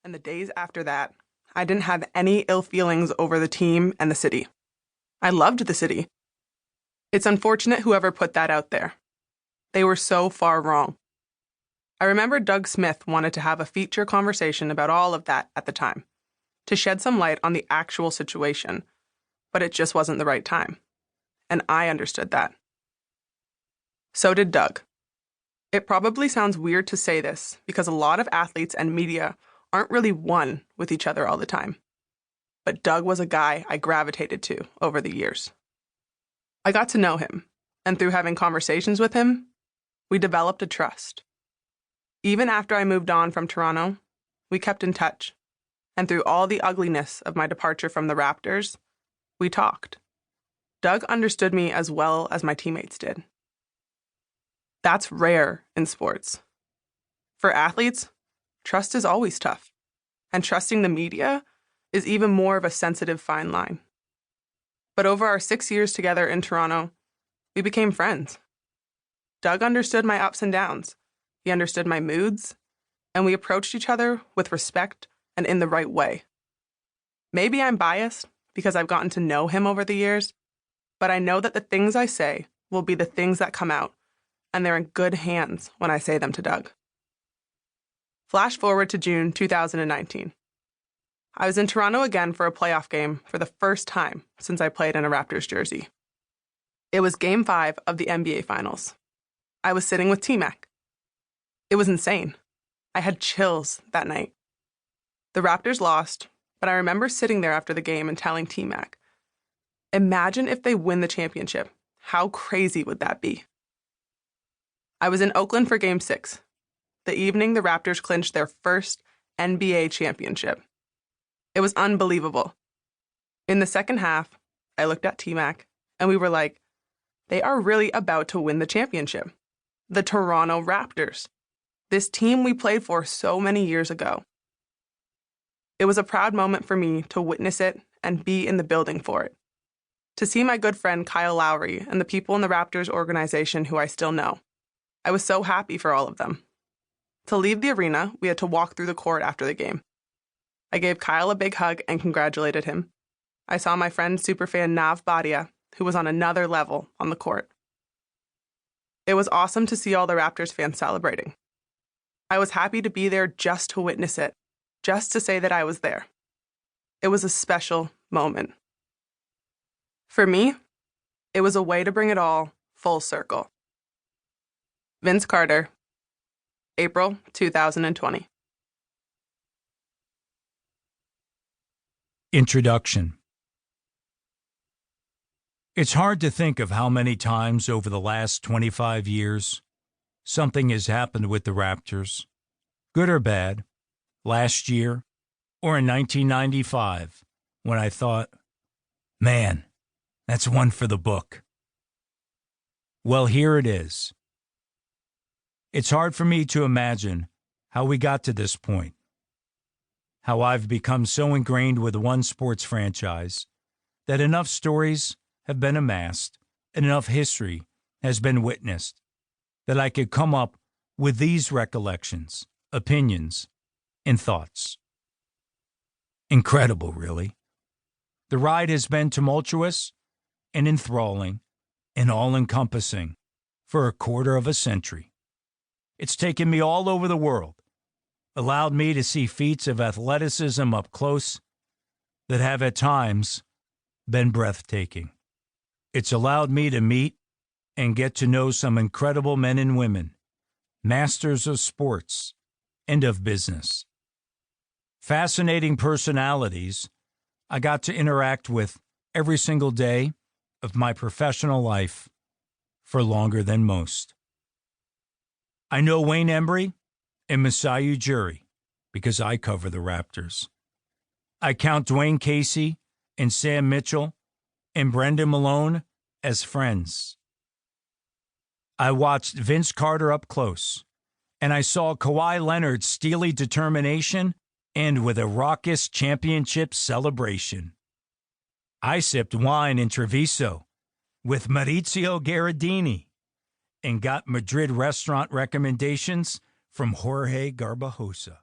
And the days after that, I didn't have any ill feelings over the team and the city. I loved the city. It's unfortunate whoever put that out there. They were so far wrong. I remember Doug Smith wanted to have a feature conversation about all of that at the time, to shed some light on the actual situation, but it just wasn't the right time. And I understood that. So did Doug. It probably sounds weird to say this because a lot of athletes and media aren't really one with each other all the time. But Doug was a guy I gravitated to over the years. I got to know him, and through having conversations with him, we developed a trust. Even after I moved on from Toronto, we kept in touch, and through all the ugliness of my departure from the Raptors, we talked. Doug understood me as well as my teammates did. That's rare in sports. For athletes, trust is always tough, and trusting the media is even more of a sensitive fine line. But over our 6 years together in Toronto, we became friends. Doug understood my ups and downs. He understood my moods, and we approached each other with respect and in the right way. Maybe I'm biased because I've gotten to know him over the years, but I know that the things I say will be the things that come out, and they're in good hands when I say them to Doug. Flash forward to June 2019. I was in Toronto again for a playoff game for the first time since I played in a Raptors jersey. It was Game 5 of the NBA Finals. I was sitting with T-Mac. It was insane. I had chills that night. The Raptors lost, but I remember sitting there after the game and telling T-Mac, imagine if they win the championship. How crazy would that be? I was in Oakland for Game 6, the evening the Raptors clinched their first NBA championship. It was unbelievable. In the second half, I looked at T-Mac, and we were like, they are really about to win the championship. The Toronto Raptors. This team we played for so many years ago. It was a proud moment for me to witness it and be in the building for it. To see my good friend Kyle Lowry and the people in the Raptors organization who I still know. I was so happy for all of them. To leave the arena, we had to walk through the court after the game. I gave Kyle a big hug and congratulated him. I saw my friend superfan Nav Badia, who was on another level on the court. It was awesome to see all the Raptors fans celebrating. I was happy to be there just to witness it, just to say that I was there. It was a special moment. For me, it was a way to bring it all full circle. Vince Carter, April 2020. Introduction. It's hard to think of how many times over the last 25 years something has happened with the Raptors, good or bad, last year or in 1995, when I thought, man, that's one for the book. Well, here it is. It's hard for me to imagine how we got to this point. How I've become so ingrained with one sports franchise that enough stories have been amassed and enough history has been witnessed that I could come up with these recollections, opinions, and thoughts. Incredible, really. The ride has been tumultuous and enthralling and all-encompassing for a quarter of a century. It's taken me all over the world, allowed me to see feats of athleticism up close that have at times been breathtaking. It's allowed me to meet and get to know some incredible men and women, masters of sports and of business. Fascinating personalities I got to interact with every single day of my professional life for longer than most. I know Wayne Embry and Masai Ujiri because I cover the Raptors. I count Dwayne Casey and Sam Mitchell and Brendan Malone as friends. I watched Vince Carter up close, and I saw Kawhi Leonard's steely determination and with a raucous championship celebration. I sipped wine in Treviso with Maurizio Gherardini and got Madrid restaurant recommendations from Jorge Garbajosa.